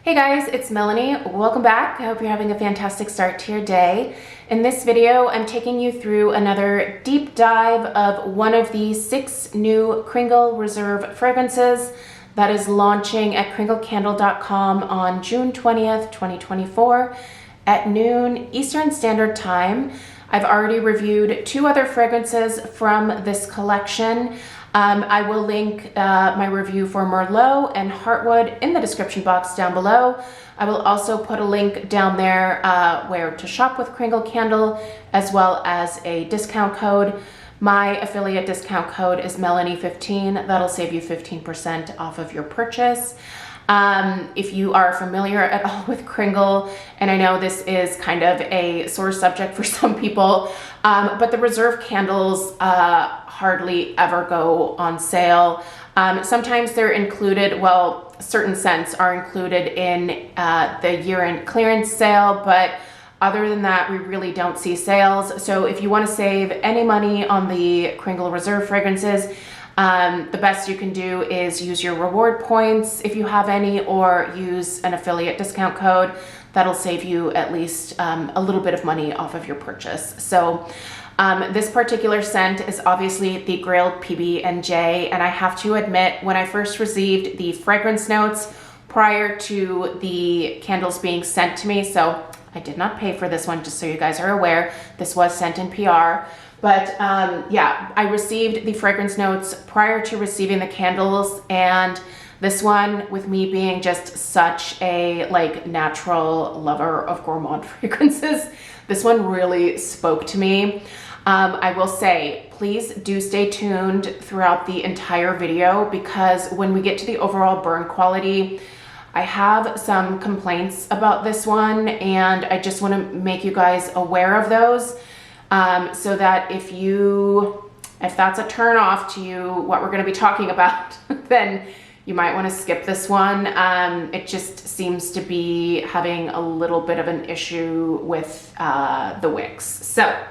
Hey guys, it's Melanie. Welcome back. I hope you're having a fantastic start to your day. In this video, I'm taking you through another deep dive of one of the 6 new Kringle Reserve fragrances that is launching at kringlecandle.com on June 20th, 2024 at noon Eastern Standard Time. I've already reviewed 2 other fragrances from this collection. I will link my review for Merlot and Heartwood in the description box down below. I will also put a link down there where to shop with Kringle Candle, as well as a discount code. My affiliate discount code is Melanie15. That'll save you 15% off of your purchase. If you are familiar at all with Kringle, and I know this is kind of a sore subject for some people, but the Reserve candles hardly ever go on sale. Sometimes they're included, well, certain scents are included in the year-end clearance sale, but other than that, we really don't see sales. So if you want to save any money on the Kringle Reserve fragrances, the best you can do is use your reward points if you have any, or use an affiliate discount code. That'll save you at least a little bit of money off of your purchase. So this particular scent is obviously the grilled PB&J, and I have to admit, when I first received the fragrance notes prior to the candles being sent to me, so I did not pay for this one, just so you guys are aware, this was sent in PR. But yeah, I received the fragrance notes prior to receiving the candles, and this one, with me being just such a natural lover of gourmand fragrances, this one really spoke to me. I will say, please do stay tuned throughout the entire video, because when we get to the overall burn quality, I have some complaints about this one, and I just want to make you guys aware of those. So that if that's a turn off to you, what we're going to be talking about, then you might want to skip this one. It just seems to be having a little bit of an issue with the wicks. So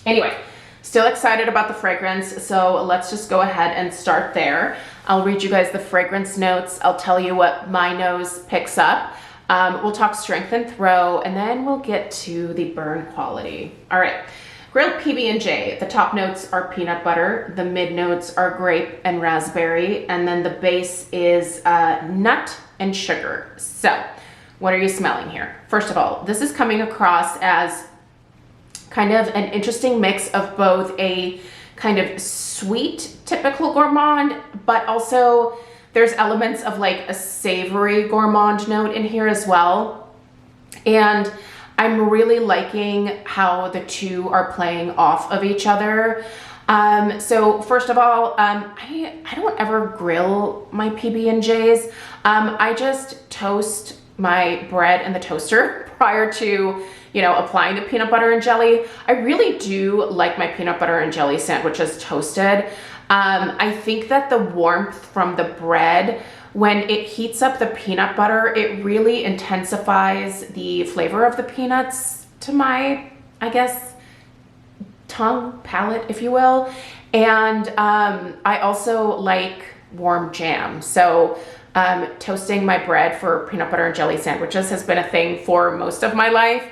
anyway, still excited about the fragrance, so let's just go ahead and start there. I'll read you guys the fragrance notes. I'll tell you what my nose picks up. We'll talk strength and throw, and then we'll get to the burn quality. All right. Grilled PB&J, the top notes are peanut butter, the mid notes are grape and raspberry, and then the base is nut and sugar. So what are you smelling here? First of all, this is coming across as kind of an interesting mix of both a kind of sweet, typical gourmand, but also there's elements of a savory gourmand note in here as well. And I'm really liking how the two are playing off of each other. So first of all, I don't ever grill my PB&Js. I just toast my bread in the toaster prior to, applying the peanut butter and jelly. I really do like my peanut butter and jelly sandwiches toasted. I think that the warmth from the bread, when it heats up the peanut butter, it really intensifies the flavor of the peanuts to my, I guess, tongue, palate, if you will. And I also like warm jam. So toasting my bread for peanut butter and jelly sandwiches has been a thing for most of my life.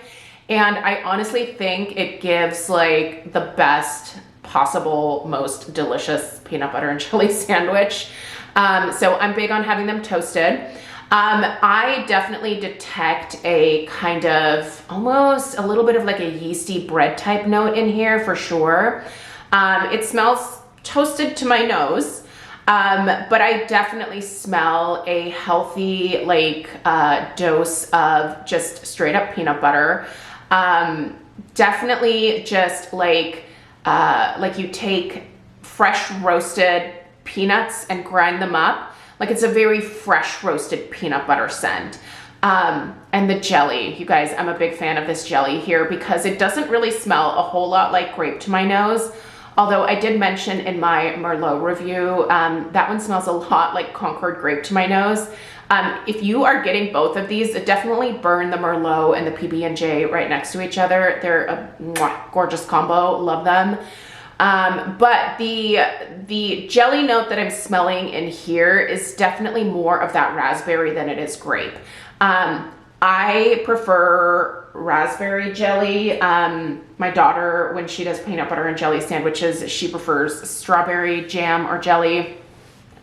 And I honestly think it gives the best possible, most delicious peanut butter and jelly sandwich. So I'm big on having them toasted. I definitely detect a kind of almost a little bit of a yeasty bread type note in here for sure. It smells toasted to my nose, but I definitely smell a healthy dose of just straight up peanut butter. Definitely just you take fresh roasted peanuts and grind them up. It's a very fresh roasted peanut butter scent. And the jelly, you guys, I'm a big fan of this jelly here because it doesn't really smell a whole lot like grape to my nose. Although I did mention in my Merlot review, that one smells a lot like Concord grape to my nose. If you are getting both of these, definitely burn the Merlot and the PB&J right next to each other. They're a gorgeous combo. Love them. But the jelly note that I'm smelling in here is definitely more of that raspberry than it is grape. I prefer raspberry jelly. My daughter, when she does peanut butter and jelly sandwiches, she prefers strawberry jam or jelly.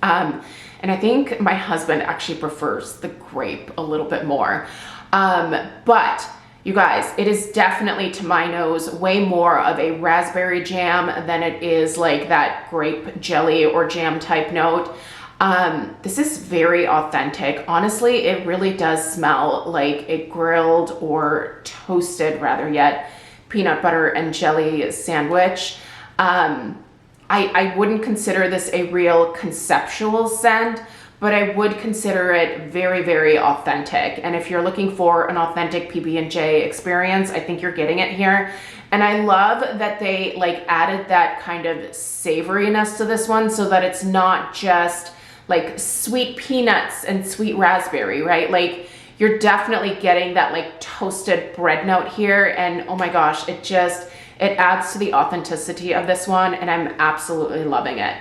And I think my husband actually prefers the grape a little bit more. But you guys, it is definitely, to my nose, way more of a raspberry jam than it is like that grape jelly or jam type note. This is very authentic. Honestly, it really does smell like a grilled or toasted, rather yet, peanut butter and jelly sandwich. I wouldn't consider this a real conceptual scent, but I would consider it very, very authentic. And if you're looking for an authentic PB&J experience, I think you're getting it here. And I love that they like added that kind of savoriness to this one so that it's not just like sweet peanuts and sweet raspberry, right? Like you're definitely getting that like toasted bread note here. And oh my gosh, it adds to the authenticity of this one, and I'm absolutely loving it.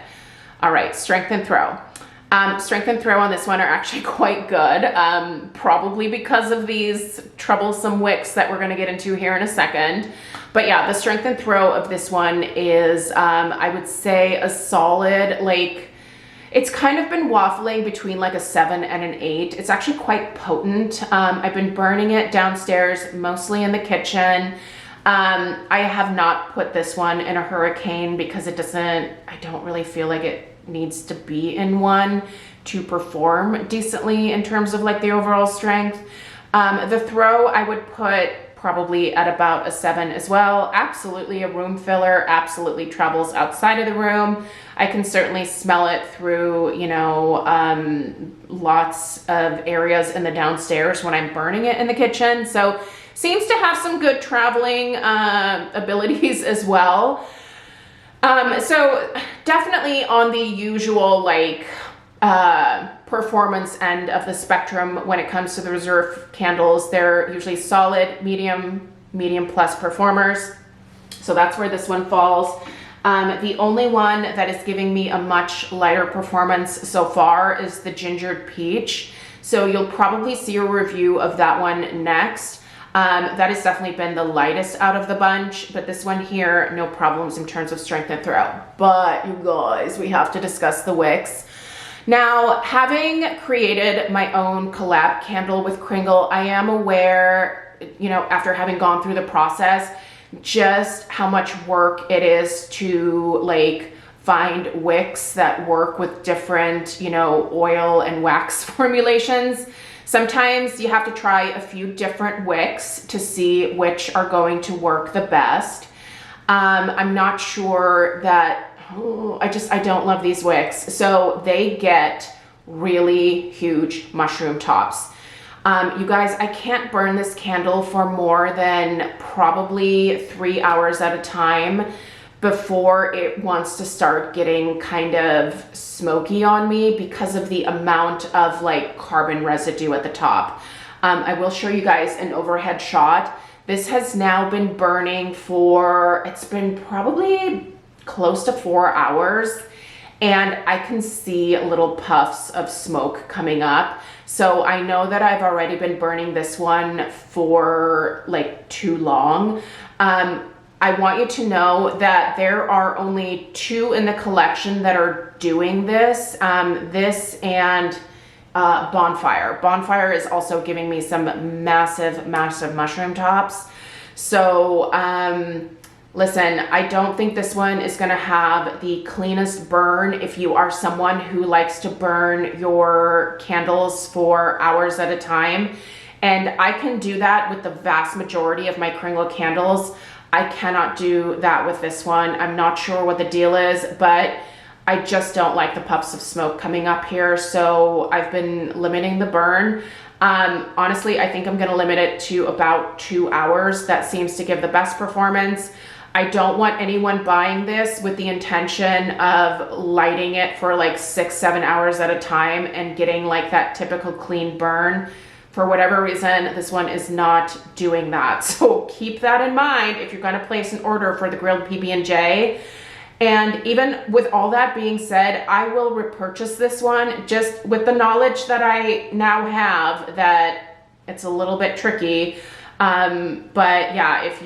All right, strength and throw. Strength and throw on this one are actually quite good, probably because of these troublesome wicks that we're gonna get into here in a second. But yeah, the strength and throw of this one is, I would say a solid, like, it's kind of been waffling between like a 7 and an 8. It's actually quite potent. I've been burning it downstairs, mostly in the kitchen. I have not put this one in a hurricane because I don't really feel like it needs to be in one to perform decently in terms of like the overall strength. The throw I would put probably at about a 7 as well. Absolutely a room filler, absolutely travels outside of the room. I can certainly smell it through, you know, lots of areas in the downstairs when I'm burning it in the kitchen. So seems to have some good traveling abilities as well. So definitely on the usual like performance end of the spectrum when it comes to the Reserve candles. They're usually solid, medium plus performers. So that's where this one falls. The only one that is giving me a much lighter performance so far is the Gingered Peach. So you'll probably see a review of that one next. That has definitely been the lightest out of the bunch, but this one here, no problems in terms of strength and throw. But you guys, we have to discuss the wicks. Now, having created my own collab candle with Kringle, I am aware, you know, after having gone through the process, just how much work it is to like find wicks that work with different, you know, oil and wax formulations. Sometimes you have to try a few different wicks to see which are going to work the best. I'm not sure that, I don't love these wicks. So they get really huge mushroom tops. You guys, I can't burn this candle for more than probably 3 hours at a time before it wants to start getting kind of smoky on me because of the amount of like carbon residue at the top. I will show you guys an overhead shot. This has now been burning for, it's been probably close to 4 hours, and I can see little puffs of smoke coming up. So I know that I've already been burning this one for like too long. I want you to know that there are only 2 in the collection that are doing this. This and Bonfire. Bonfire is also giving me some massive mushroom tops. So listen, I don't think this one is gonna have the cleanest burn if you are someone who likes to burn your candles for hours at a time. And I can do that with the vast majority of my Kringle candles. I cannot do that with this one. I'm not sure what the deal is, but I just don't like the puffs of smoke coming up here. So I've been limiting the burn. Honestly, I think I'm gonna limit it to about 2 hours. That seems to give the best performance. I don't want anyone buying this with the intention of lighting it for like 6-7 hours at a time and getting like that typical clean burn. For whatever reason, this one is not doing that. So keep that in mind if you're gonna place an order for the grilled PB&J. And even with all that being said, I will repurchase this one just with the knowledge that I now have that it's a little bit tricky. But yeah, if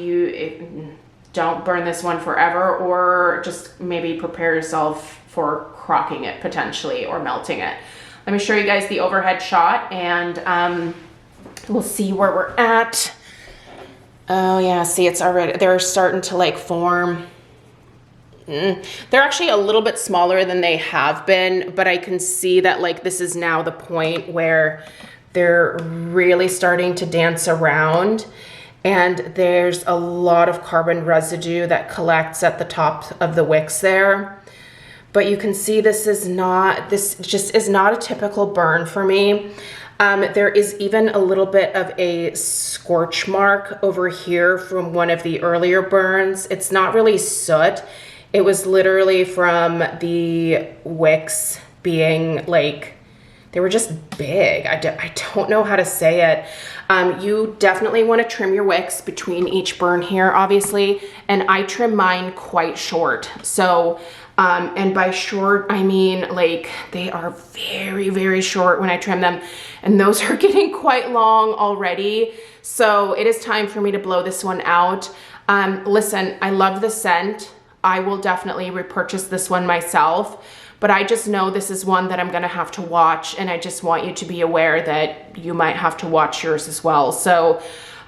don't burn this one forever, or just maybe prepare yourself for crocking it potentially or melting it. Let me show you guys the overhead shot, and we'll see where we're at. Oh yeah, see, it's already, they're starting to like form. They're actually a little bit smaller than they have been, but I can see that like this is now the point where they're really starting to dance around, and there's a lot of carbon residue that collects at the top of the wicks there. But you can see this just is not a typical burn for me. There is even a little bit of a scorch mark over here from one of the earlier burns. It's not really soot. It was literally from the wicks being like, they were just big. I don't know how to say it. You definitely want to trim your wicks between each burn here, obviously. And I trim mine quite short. So, and by short, I mean like they are very, very short when I trim them. And those are getting quite long already. So it is time for me to blow this one out. Listen, I love the scent. I will definitely repurchase this one myself. But I just know this is one that I'm gonna have to watch, and I just want you to be aware that you might have to watch yours as well. So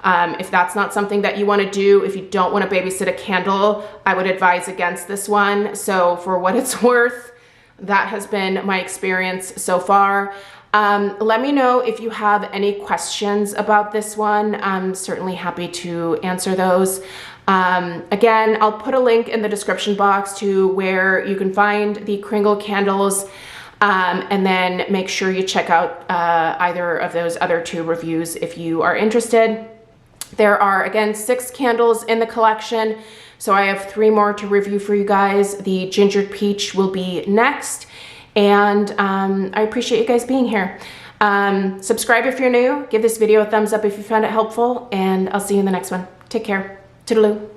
if that's not something that you wanna do, if you don't wanna babysit a candle, I would advise against this one. So for what it's worth, that has been my experience so far. Let me know if you have any questions about this one. I'm certainly happy to answer those. Again, I'll put a link in the description box to where you can find the Kringle candles, and then make sure you check out either of those other two reviews if you are interested. There are, again, 6 candles in the collection, so I have 3 more to review for you guys. The Gingered Peach will be next, and I appreciate you guys being here. Subscribe if you're new, give this video a thumbs up if you found it helpful, and I'll see you in the next one. Take care. Toodaloo.